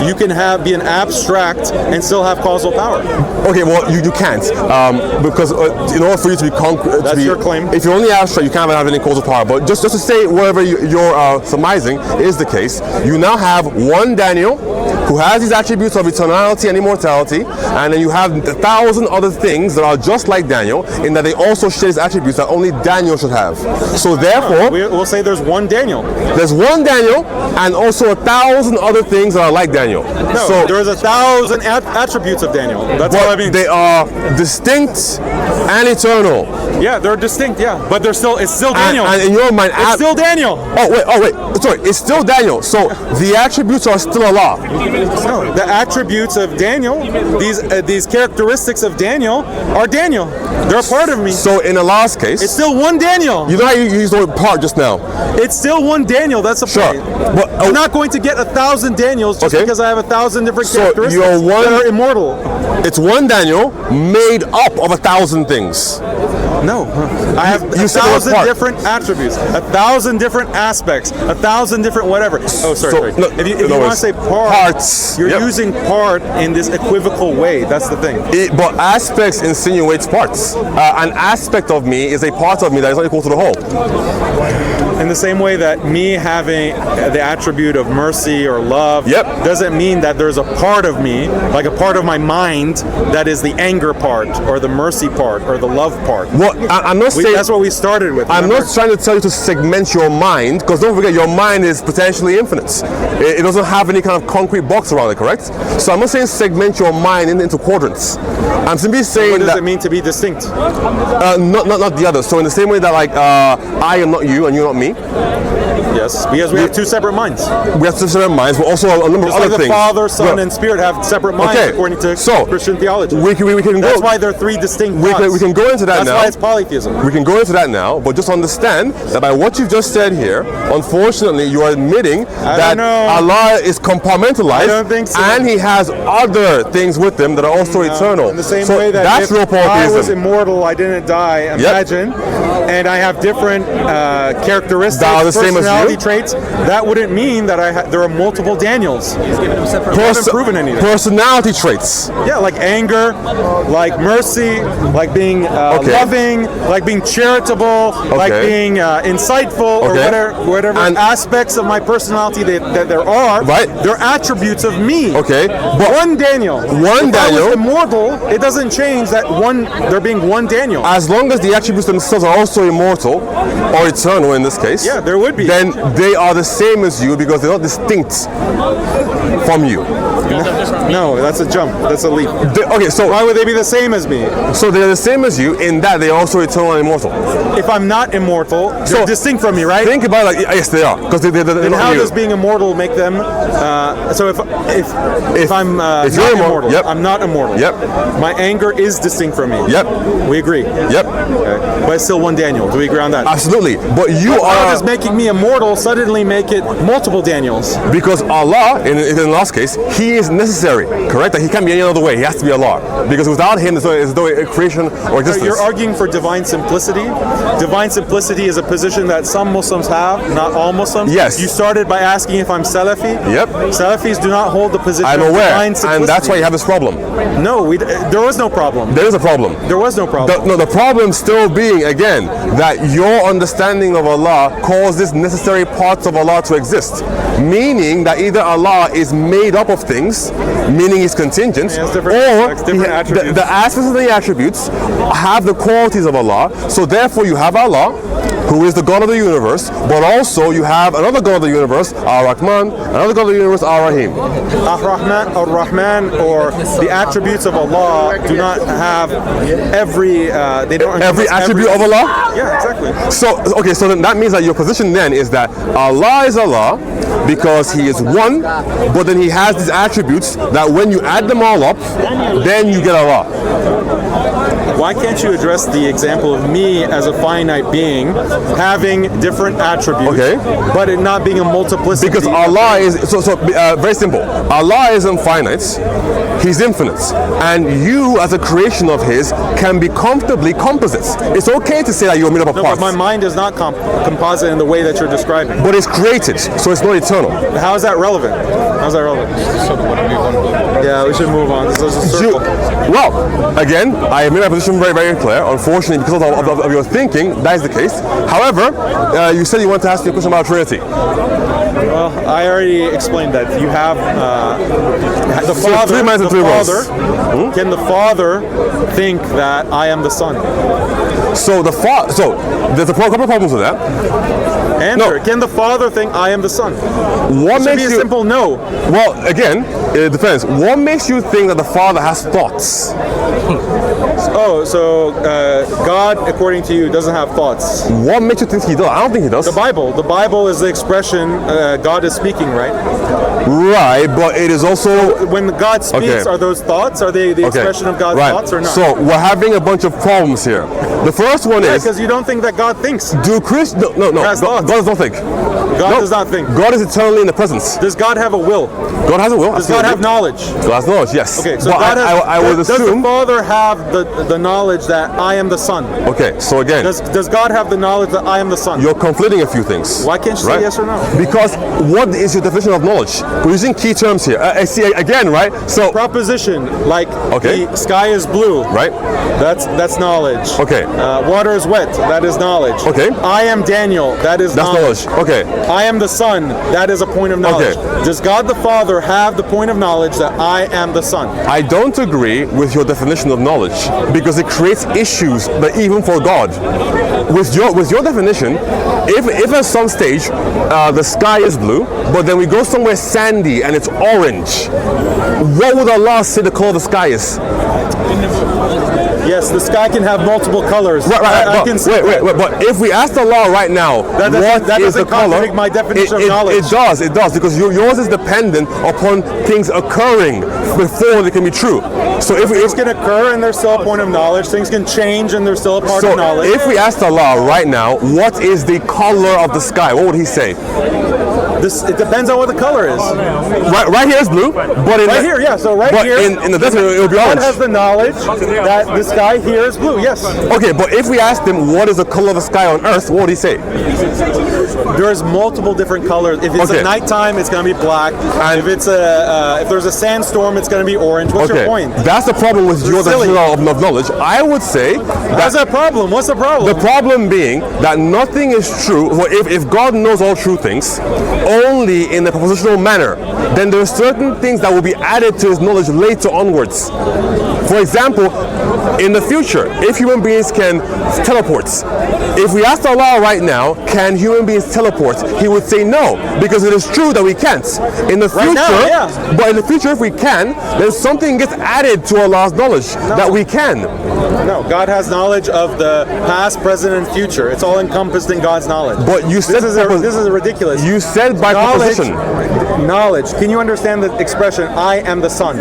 you can be an abstract and still have causal power. Okay, well, you can't, because in order for you to be concrete, that's your claim. If you're only abstract, you can't have any causal power. But just to say whatever you're surmising is the case, you now have one Daniel who has these attributes of eternality and immortality, and then you have 1,000 other things that are just like Daniel in that they also share these attributes that only Daniel should have. So therefore, we'll say there's one Daniel. There's one Daniel and also 1,000 other things that are like Daniel. No, so there's 1,000 attributes of Daniel. That's what I mean. They are distinct and eternal. Yeah, they're distinct. Yeah, but it's still Daniel. And in your mind, it's still Daniel. Oh wait. Sorry, it's still Daniel. So the attributes are still Allah. No, the attributes of Daniel, these characteristics of Daniel are Daniel. They're a part of me. So in Allah's case, it's still one Daniel. You know how you used the word part just now. It's still one Daniel. That's the point. But you're not going to get 1,000 Daniels just because I have 1,000 different characteristics that are immortal. It's one Daniel made up of 1,000 things. No, I have 1,000 different attributes, 1,000 different aspects, 1,000 different whatever. Oh, sorry. No, if you want to say parts, you're using part in this equivocal way. That's the thing. But aspects insinuates parts. An aspect of me is a part of me that is not equal to the whole. In the same way that me having the attribute of mercy or love doesn't mean that there's a part of me, like a part of my mind, that is the anger part or the mercy part or the love part. Well, I'm not saying that's what we started with. I'm not trying to tell you to segment your mind, because don't forget, your mind is potentially infinite. It doesn't have any kind of concrete box around it, correct? So I'm not saying segment your mind into quadrants. I'm simply saying what does it mean to be distinct? Not the other. So in the same way that I am not you and you're not me. Yes, because we have two separate minds. We have two separate minds, but also a number of other things. The Father, Son, and Spirit have separate minds according to Christian theology. We can That's why they're three distinct gods. We can go into that now. That's why it's polytheism. We can go into that now, but just understand that by what you've just said here, unfortunately, you are admitting that Allah is compartmentalized. I don't think so. And He has other things with Him that are also eternal. In the same way that that's if I was immortal, I didn't die, imagine, and I have different characteristics, that are the same as you? Traits, that wouldn't mean that there are multiple Daniels. Haven't proven anything. Personality traits. Yeah, like anger, like mercy, like being loving, like being charitable, like being insightful, or whatever aspects of my personality that there are. Right. They're attributes of me. Okay. But one Daniel. If I was immortal, it doesn't change that there being one Daniel. As long as the attributes themselves are also immortal, or eternal in this case. Yeah, there would be. Then they are the same as you because they're not distinct from you. No, that's a jump. That's a leap. So why would they be the same as me? So they're the same as you in that they're also eternal and immortal. If I'm not immortal, they're distinct from me, right? Think about it. Yes, they are, because they're then not how you. does being immortal make them? So if I'm not immortal, I'm not immortal. My anger is distinct from me. We agree. Okay. But it's still one Daniel. Do we agree on that? Absolutely. But how does making me immortal suddenly make it multiple Daniels? Because Allah, in Allah's case, He is necessary, correct? That He can't be any other way. He has to be Allah. Because without Him, there's no creation or existence. You're arguing for divine simplicity. Divine simplicity is a position that some Muslims have, not all Muslims. Yes. You started by asking if I'm Salafi. Salafis do not hold the position I'm of aware, divine simplicity. and that's why you have this problem. No, there was no problem. There is a problem. There was no problem. The problem still being, again, that your understanding of Allah causes necessary parts of Allah to exist. Meaning that either Allah is made up of things, meaning He's contingent, or the aspects of the attributes have the qualities of Allah. So therefore you have Allah, who is the God of the universe, but also you have another God of the universe, Ar-Rahman, another God of the universe, Ar-Rahim. Ar-Rahman, or the attributes of Allah do not have every attribute of Allah? Yeah, exactly. So then that means that your position then is that Allah is Allah because He is one, but then He has these attributes that when you add them all up, then you get Allah. Why can't you address the example of me as a finite being having different attributes, but it not being a multiplicity? Because Allah is very simple. Allah isn't finite; He's infinite, and you, as a creation of His, can be comfortably composites. It's okay to say that you're made up of parts. But my mind is not composite in the way that you're describing. But it's created, so it's not eternal. How is that relevant? How's that relevant? Yeah, we should move on. This is a circle. Well, again, I have made my position very, very clear. Unfortunately, because of your thinking, that is the case. However, you said you want to ask me a question about Trinity. Well, I already explained that you have the Father. 3 minutes and 3 words. Can the Father think that I am the Son? So there's a couple of problems with that. Answer. No. Can the Father think I am the Son? What makes be a you simple no? Well, again, it depends. What makes you think that the Father has thoughts? Oh, so God, according to you, doesn't have thoughts. What makes you think he does? I don't think he does. The Bible. The Bible is the expression God is speaking, right? Right, but it is also... So when God speaks, are those thoughts? Are they the expression of God's thoughts or not? So we're having a bunch of problems here. The first one is... because you don't think that God thinks. Do Christians... No. God does not think. God does not think. God is eternally in the presence. Does God have a will? God has a will. Does God have knowledge? God has knowledge, yes. Okay, so but God I would assume... Does the Father have the knowledge that I am the Son? Okay, so again... Does God have the knowledge that I am the Son? You're conflating a few things. Why can't you say yes or no? Because what is your definition of knowledge? We're using key terms here. See, again, right? So... Proposition, like the sky is blue. Right. That's knowledge. Okay. Water is wet. That is knowledge. Okay. I am Daniel. That's knowledge. Okay. I am the Son. That is a point of knowledge. Okay. Does God the Father have the point of knowledge that I am the Son? I don't agree with your definition of knowledge because it creates issues, but even for God. With your definition, if at some stage the sky is blue, but then we go somewhere sandy and it's orange, what would Allah say the color of the sky is? Yes, the sky can have multiple colors. Right. Wait. But if we ask Allah right now, what is the color? My definition of knowledge. It does, because yours is dependent upon things occurring before they can be true. So if things can occur and there's still a point of knowledge, things can change and there's still a part of knowledge. If we asked Allah right now, what is the color of the sky? What would He say? It depends on what the color is. Right here is blue, but here, yeah. So here, in the desert, it will be orange. God has the knowledge that the sky here is blue. Yes. Okay, but if we asked him what is the color of the sky on Earth, what would he say? There's multiple different colors. If it's a nighttime, it's going to be black. And if it's if there's a sandstorm, it's going to be orange. What's your point? That's the problem with your definition of knowledge. I would say. That's a problem. What's the problem? The problem being that nothing is true. Well, if God knows all true things only in a propositional manner, then there are certain things that will be added to His knowledge later onwards. For example, in the future, if human beings can teleport, if we asked Allah right now, can human beings teleport? He would say no, because it is true that we can't. In the future, but in the future, if we can, then something gets added to Allah's knowledge that we can. No, God has knowledge of the past, present, and future. It's all encompassed in God's knowledge. But you said this is ridiculous. You said by proposition. Knowledge. Can you understand the expression "I am the Son"?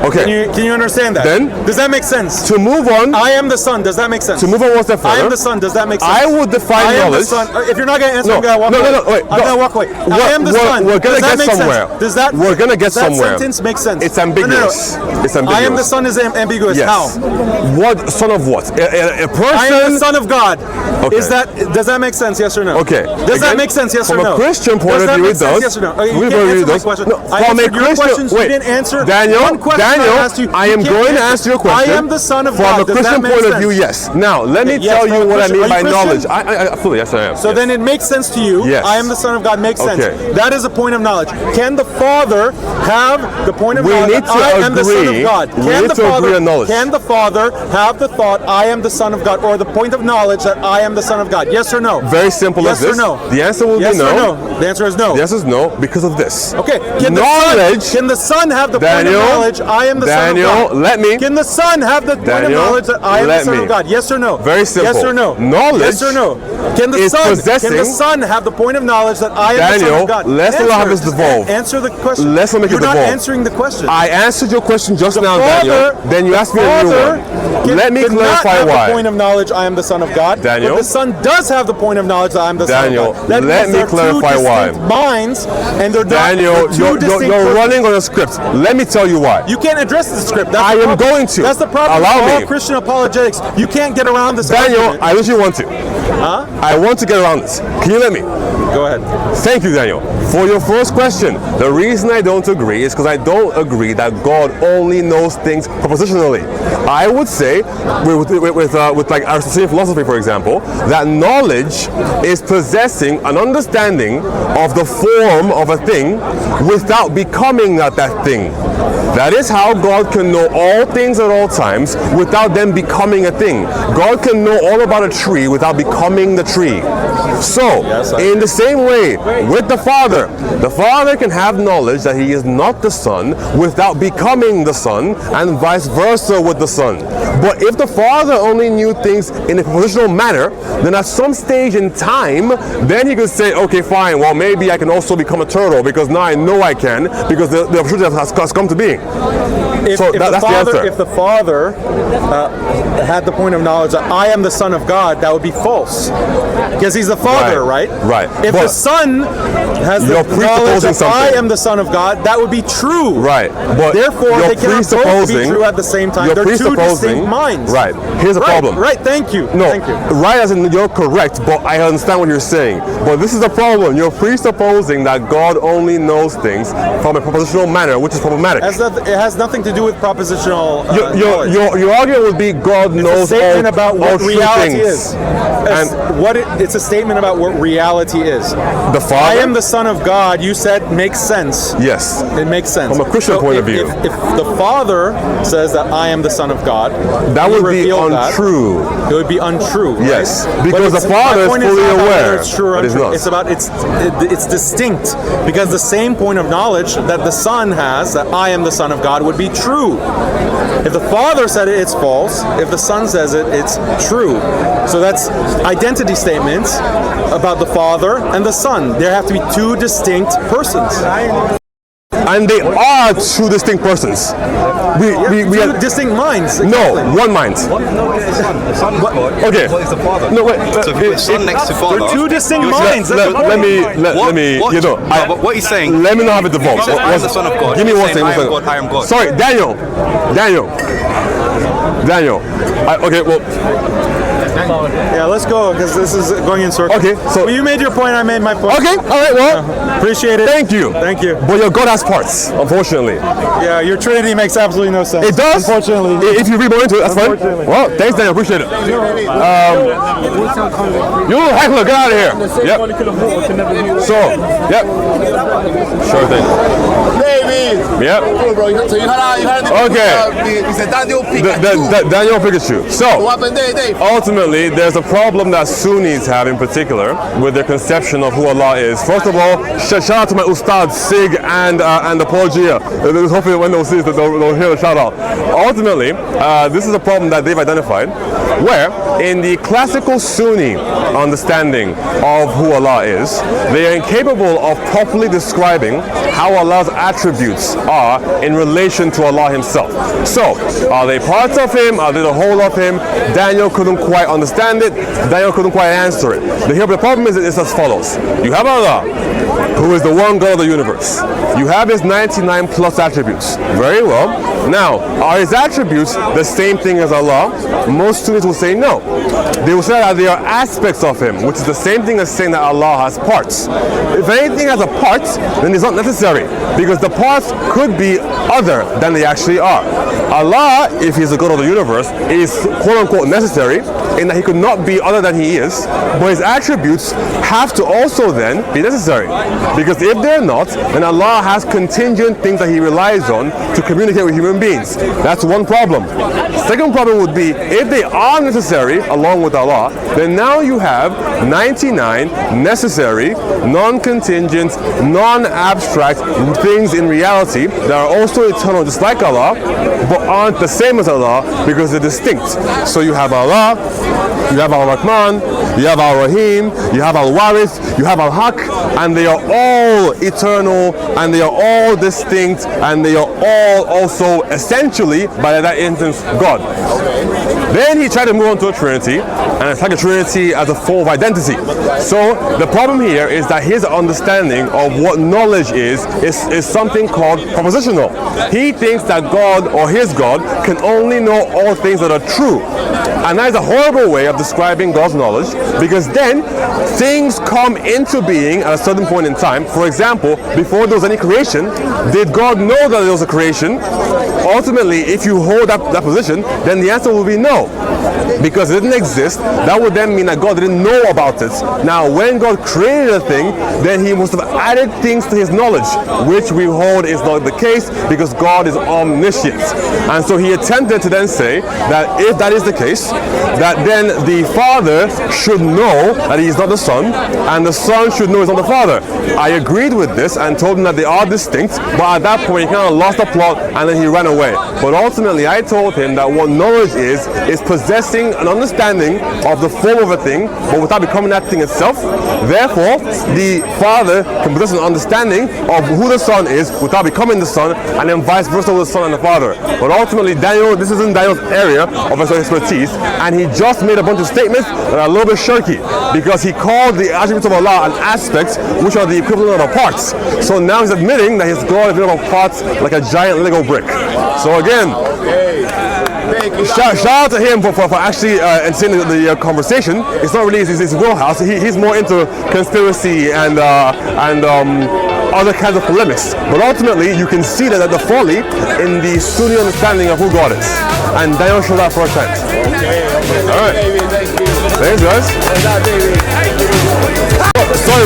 Okay. Can you understand that? Then does that make sense? To move on. I am the Son. Does that make sense? To move on one step further. I am the Son. Does that make sense? I would define knowledge. I am the Son. If you're not going to answer, I'm going to walk away. No, wait. I'm going to walk away. I am the Son. We're going to get somewhere. We're going to get somewhere. That sentence make sense? It's ambiguous. It's ambiguous. I am the Son is ambiguous. Yes. How? What son of what? A person. I am the Son of God. Okay. Does that make sense? Yes or no? Okay. Does that make sense? Yes or no? From a Christian point of view, it does. Yes or no? You can't answer my question. I answered your questions. You didn't answer one question I asked you. I am going to answer your question. I am the Son of God. From a Christian point of view, yes. Now, let me tell you what I mean by knowledge. Absolutely, yes, I am. So then it makes sense to you. Yes. I am the Son of God makes sense. That is a point of knowledge. Can the Father have the point of knowledge? I am the Son of God. Can the Father have the thought, I am the Son of God, or the point of knowledge that I am the Son of God? Yes or no? Very simple as this. Yes or no? The answer will be no. Yes or no? The answer is no. The answer is no because of this. Okay. Can the Son have the point of knowledge, I am the Son of God? Let me. Can the Son have the point of knowledge that I am the Son of God? Yes or no? Very simple. Yes or no? Knowledge. Yes or no? Can the Son have the point of knowledge that I am the Son of God? Let's not have this devolve. Answer the question. Let's not make it devolve. You're not answering the question. I answered your question just now, Daniel. Then you asked me a new one. Let me clarify why. The point of knowledge, I am the Son of God. Daniel. But the Son does have the point of knowledge that I am the Son of God. Daniel, let me clarify why. Minds, and they're Daniel, you're running on a script. Let me tell you why. You can't address the script. I am going to. That's the problem Allow with all me. Christian apologetics. You can't get around this. Daniel, argument. I literally want to. Huh? I want to get around this. Can you let me? Go ahead. ahead. Thank you, Daniel. For your first question, the reason I don't agree is because I don't agree that God only knows things propositionally. I would say, with like Aristotelian philosophy, for example, that knowledge is possessing an understanding of the form of a thing without becoming that thing. That is how God can know all things at all times without them becoming a thing. God can know all about a tree without becoming the tree. So, in the same way, with the Father can have knowledge that He is not the Son without becoming the Son, and vice versa with the Son. But if the Father only knew things in a propositional manner, then at some stage in time, then He could say, okay, fine, well, maybe I can also become a turtle, because now I know I can, because the opportunity has come to being. If the Father had the point of knowledge that I am the Son of God, that would be false, because He's the Father, right? Right. If the Son has the knowledge that I am the Son of God, that would be true. Right. But therefore, they cannot both be true at the same time. They're two distinct minds. Right. Here's the problem. Right. Thank you. No. Thank you. Right, as in you're correct, but I understand what you're saying. But this is the problem. You're presupposing that God only knows things from a propositional manner, which is problematic. It has nothing to do with propositional knowledge. Your argument would be God knows a statement about what reality things. is. It's a statement about what reality is. The Father? I am the Son of God, you said, makes sense. Yes. It makes sense. From a Christian point of view. If the Father says that I am the Son of God, that would be untrue. It would be untrue. Right? Yes. Because the Father is fully aware. It's true or untrue. It's distinct. Because the same point of knowledge that the Son has, that I am the Son of God, would be true. If the Father said it, it's false. If the Son says it, it's true. So that's identity statements about the Father and the Son. There have to be two distinct persons. And they are two distinct persons. We two distinct minds. Exactly. No, one mind. Okay. What is the Father? No, wait. So if you put Son next to Father, they're two distinct minds. Let me. What he's saying. Let me not have it divorced. I am the Son of God. Give me one second. I am God. Sorry, Daniel. Okay, well. Yeah, let's go, because this is going in circles. Okay, so you made your point, I made my point. Okay, all right, well, appreciate it. Thank you. But your God has parts, unfortunately. Yeah, your Trinity makes absolutely no sense. It does? Unfortunately. If you read more into it, that's fine. Well, thanks, Daniel, appreciate it. You little heckler, get out of here. Yep. So, yep. Sure thing. Yep. So you had okay. He said Daniel Pikachu. Daniel Pikachu. So, ultimately, there's a problem that Sunnis have in particular with their conception of who Allah is. First of all, shout out to my Ustad, Sig, and Apologia. Hopefully when they'll see this, they'll hear the shout out. Ultimately, this is a problem that they've identified, where in the classical Sunni understanding of who Allah is, they are incapable of properly describing how Allah's attributes are in relation to Allah Himself. So, are they parts of Him? Are they the whole of Him? Daniel couldn't quite understand it. Daniel couldn't quite answer it. The problem is it's as follows. You have Allah, who is the one God of the universe. You have His 99 plus attributes. Very well. Now, are His attributes the same thing as Allah? Most students will say no. They will say that they are aspects of Him, which is the same thing as saying that Allah has parts. If anything has a part, then it's not necessary, because the parts could be other than they actually are. Allah, if He's the God of the universe, is quote-unquote necessary in that He could not be other than He is, but His attributes have to also then be necessary. Because if they're not, then Allah has contingent things that He relies on to communicate with human beings. That's one problem. Second problem would be, if they are necessary along with Allah, then now you have 99 necessary, non-contingent, non-abstract things in reality that are also eternal just like Allah, but aren't the same as Allah because they're distinct. So you have Allah, you have Al-Rahman, you have Al-Rahim, you have Al-Warith, you have Al-Haq, and they are all eternal, and they are all distinct, and they are all also essentially, by that instance, God. Then he tried to move on to a Trinity, and it's like a Trinity as a form of identity. So the problem here is that his understanding of what knowledge is something called propositional. He thinks that God, or his God, can only know all things that are true. And that is a horrible terrible way of describing God's knowledge, because then things come into being at a certain point in time. For example, before there was any creation, did God know that there was a creation? Ultimately, if you hold that position, then the answer will be no, because it didn't exist. That would then mean that God didn't know about it. Now, when God created a thing, then he must have added things to his knowledge, which we hold is not the case, because God is omniscient. And so he attempted to then say that if that is the case, that then the Father should know that he is not the Son, and the Son should know he's not the Father. I agreed with this and told him that they are distinct, but at that point he kind of lost the plot and then he ran away. But ultimately I told him that what knowledge is possessing an understanding of the form of a thing, but without becoming that thing itself. Therefore, the Father can possess an understanding of who the Son is without becoming the Son, and then vice versa with the Son and the Father. But ultimately, Daniel, this isn't Daniel's area of expertise, and he just made a bunch of statements that are a little bit shirky, because he called the attributes of Allah an aspect which are the equivalent of the parts. So now he's admitting that his God is made up of parts like a giant Lego brick. So again, shout out to him for actually entertaining the conversation. It's not really his wheelhouse. He's more into conspiracy and other kinds of polemics. But ultimately, you can see that the folly in the Sunni understanding of who God is. And Daniel showed that firsthand. All right. Thanks, guys. Sorry,